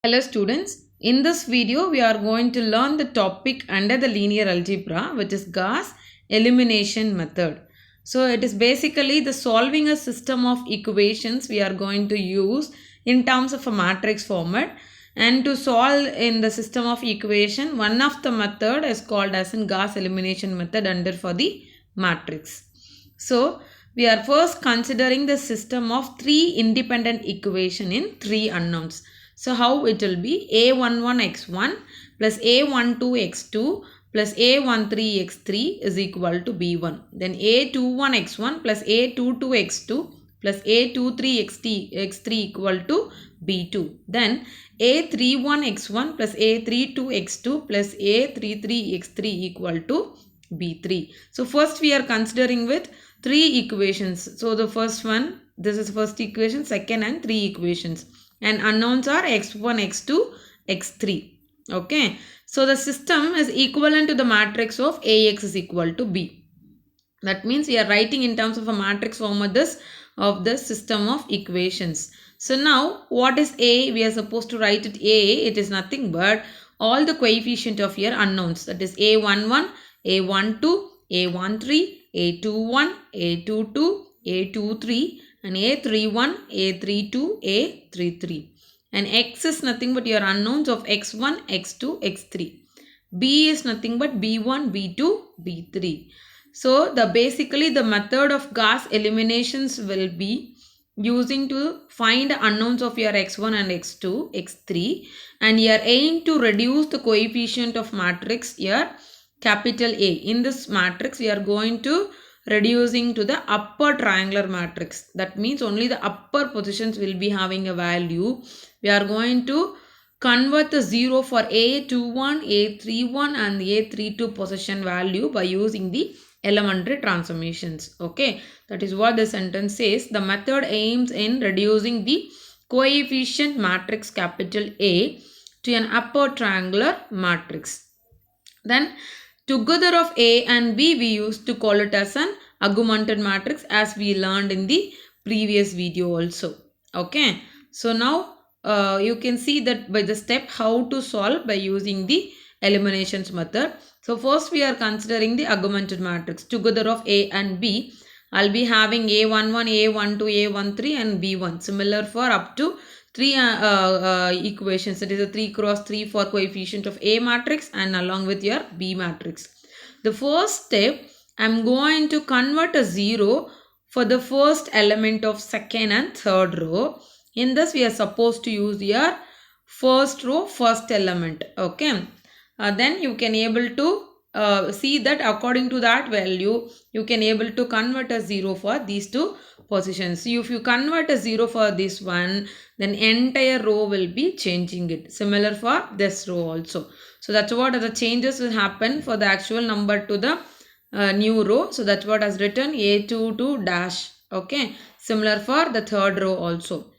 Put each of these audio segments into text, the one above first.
Hello students, in this video we are going to learn the topic under the linear algebra, which is Gauss elimination method. So it is basically the solving a system of equations we are going to use in terms of a matrix format, and to solve in the system of equation one of the method is called as in Gauss elimination method under for the matrix. So we are first considering the system of three independent equation in three unknowns. So how it will be a11x1 plus a12x2 plus a13x3 is equal to b1. Then a21x1 plus a22x2 plus a23x3 equal to b2. Then a31x1 plus a32x2 plus a33x3 equal to b3. So first we are considering with three equations. So the first one, this is first equation, second and three equations. And unknowns are x1, x2, x3. Okay. So the system is equivalent to the matrix of Ax is equal to B. That means we are writing in terms of a matrix form of the system of equations. So now what is A? We are supposed to write it A. It is nothing but all the coefficient of your unknowns. That is A11, A12, A13, A21, A22, A23 and A31, A32, A33. And X is nothing but your unknowns of X1, X2, X3. B is nothing but B1, B2, B3. So basically the method of Gauss eliminations will be using to find unknowns of your x1 and x2, x3, and you are aiming to reduce the coefficient of matrix here capital A. In this matrix we are going to reducing to the upper triangular matrix. That means only the upper positions will be having a value. We are going to convert the 0 for A21, A31 and A32 position value by using the elementary transformations. Okay, that is what the sentence says. The method aims in reducing the coefficient matrix capital A to an upper triangular matrix. Then together of A and B we used to call it as an augmented matrix, as we learned in the previous video also. Okay, so now you can see that by the step how to solve by using the eliminations method. So first we are considering the augmented matrix together of A and B. I'll be having A11, A12, A13 and B1, similar for up to three equations. That is a 3 cross 3 for coefficient of A matrix and along with your B matrix. The first step, I'm going to convert a 0 for the first element of second and third row. In this we are supposed to use your first row first element. Okay. Then you can able to see that according to that value you can able to convert a 0 for these two positions. So if you convert a 0 for this one, then entire row will be changing it. Similar for this row also. So that's what the changes will happen for the actual number to the new row. So that's what has written A22 dash. Okay. Similar for the third row also.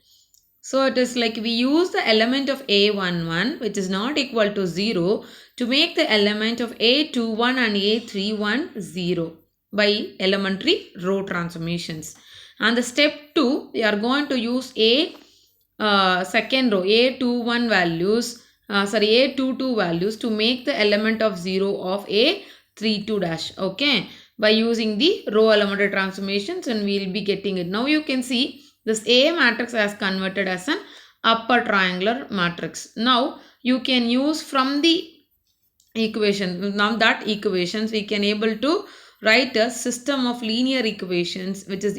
So it is like we use the element of A11 which is not equal to 0 to make the element of A21 and A31 0 by elementary row transformations. And the step 2 we are going to use second row A21 values A22 values to make the element of 0 of A32 dash. Okay, by using the row elementary transformations, and we will be getting it. Now you can see this A matrix has converted as an upper triangular matrix. Now you can use from the equation. Now that equations we can able to write a system of linear equations which is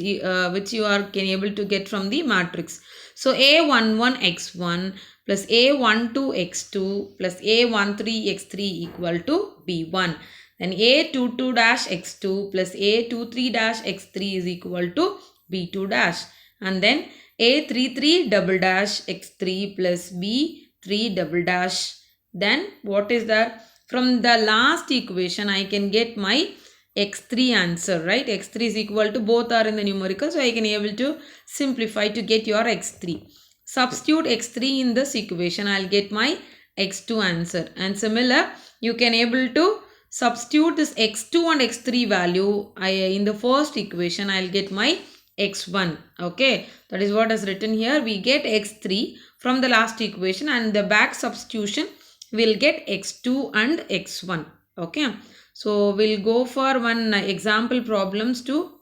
which you are can able to get from the matrix. So A11x1 plus A12x2 plus A13x3 equal to B1. Then A22 dash x2 plus A23 dash x3 is equal to B2 dash. And then A33 double dash x3 plus B3 double dash. Then what is that? From the last equation I can get my x3 answer, right? x3 is equal to, both are in the numerical, so I can able to simplify to get your x3. Substitute x3 in this equation, I'll get my x2 answer. And similar, you can able to substitute this x2 and x3 value in the first equation, I'll get my x1. Okay, that is what is written here. We get x3 from the last equation, and the back substitution will get x2 and x1. Okay, so we'll go for one example problems to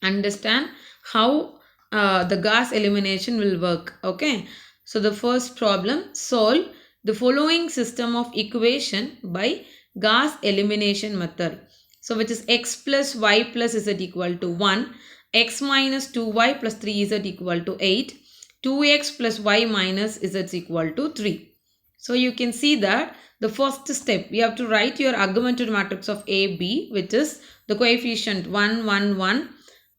understand how the gas elimination will work. Okay, so the first problem: solve the following system of equation by gas elimination method. So which is x plus y plus z equal to 1, x minus 2y plus 3z equal to 8, 2x plus y minus z equal to 3. So you can see that the first step, you have to write your augmented matrix of A, B, which is the coefficient 1, 1, 1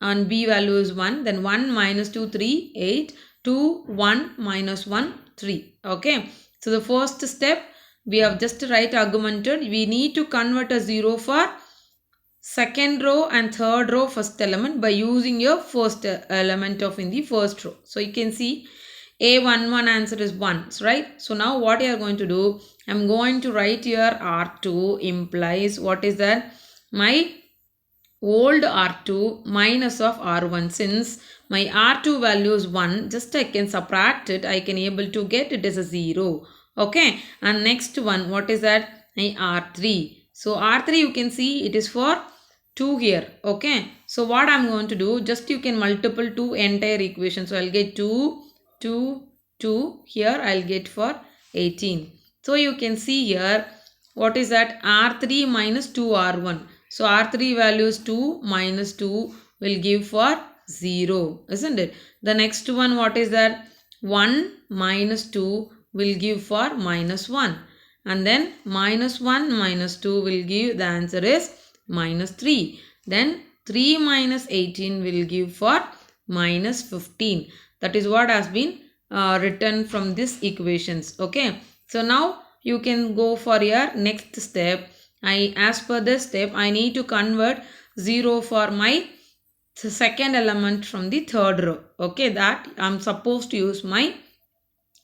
and B value is 1. Then 1 minus 2, 3, 8, 2, 1 minus 1, 3. Okay. So the first step, we have just write augmented. We need to convert a 0 for second row and third row first element by using your first element of in the first row. So you can see A11 answer is 1, right? So now what you are going to do, I am going to write here R2 implies what is that? My old R2 minus of R1. Since my R2 value is 1, just I can subtract it. I can able to get it as a 0. Okay. And next one, what is that? My R3. So R3 you can see it is for 2 here. Okay. So what I'm going to do, just you can multiple 2 entire equations. So I'll get 2, 2, 2. Here I'll get for 18. So you can see here, what is that? R3 minus 2R1. So R3 value is 2 minus 2 will give for 0, isn't it? The next one, what is that? 1 minus 2 will give for minus 1. And then minus 1 minus 2 will give, the answer is minus 3. Then 3 minus 18 will give for minus 15. That is what has been written from these equations. Okay. So now you can go for your next step. As per this step, I need to convert 0 for my second element from the third row. Okay, that I'm supposed to use my,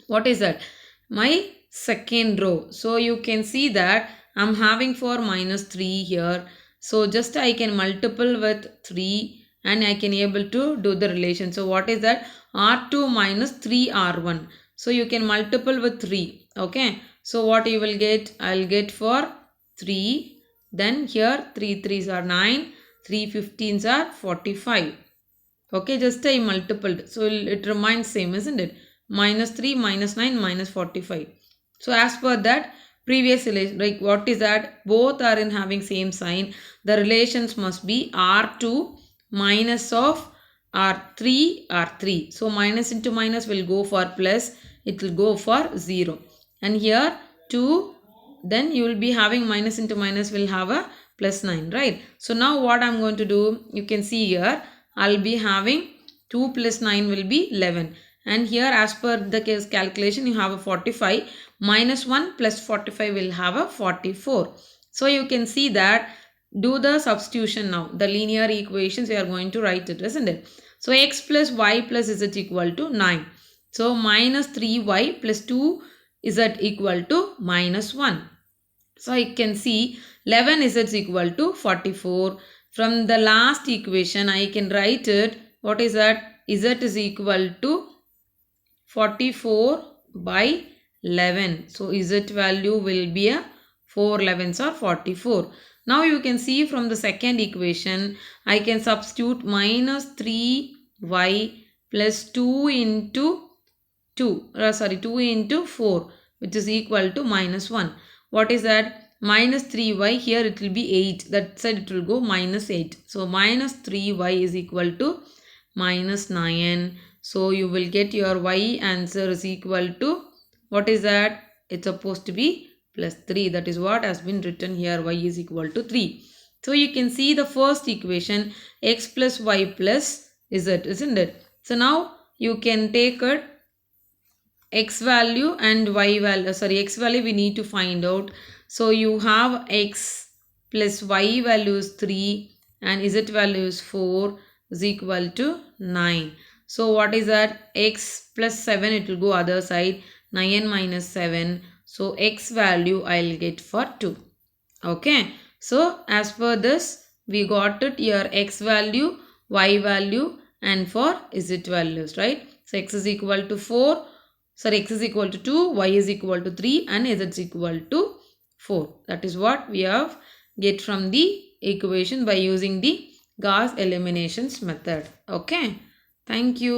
what is that? My second row. So you can see that I'm having for minus 3 here. So just I can multiple with 3 and I can able to do the relation. So what is that? R2 minus 3R1. So you can multiple with 3. Okay. So what you will get? I'll get for 3. Then here 3 3s are 9. 3 15s are 45. Okay. Just I multipled. So it remains same, isn't it? Minus 3, minus 9, minus 45. So as per that previous relation, like what is that? Both are in having same sign. The relations must be R2 minus of R3, R3. So minus into minus will go for plus. It will go for 0. And here 2, then you will be having minus into minus will have a plus 9, right? So now what I'm going to do, you can see here, I'll be having 2 plus 9 will be 11. And here as per the case calculation, you have a 45. Minus 1 plus 45 will have a 44. So you can see that, do the substitution now. The linear equations, we are going to write it, isn't it? So x plus y plus z equal to 9. So minus 3y plus 2 z equal to minus 1. So I can see 11 is equal to 44. From the last equation, I can write it. What is that? Z is equal to 44 by 11. So Z value will be a 4 11s or 44. Now you can see from the second equation, I can substitute minus 3y plus 2 into 2 into 4, which is equal to minus 1. What is that? Minus 3y, here it will be 8. That side it will go minus 8. So minus 3y is equal to minus 9. So you will get your y answer is equal to, what is that? It's supposed to be plus 3. That is what has been written here. Y is equal to 3. So you can see the first equation, x plus y plus z, isn't it? So now you can take it, x value and y value, x value we need to find out. So you have x plus y value is 3 and z value is 4 is equal to 9. So what is that? X plus 7, it will go other side. 9 minus 7. So x value I'll get for 2. Okay. So as per this, we got it here, x value, y value and for z values, right? So x is equal to 4, sorry, x is equal to 2, y is equal to 3 and z is equal to 4. That is what we have get from the equation by using the Gauss eliminations method. Okay. Thank you.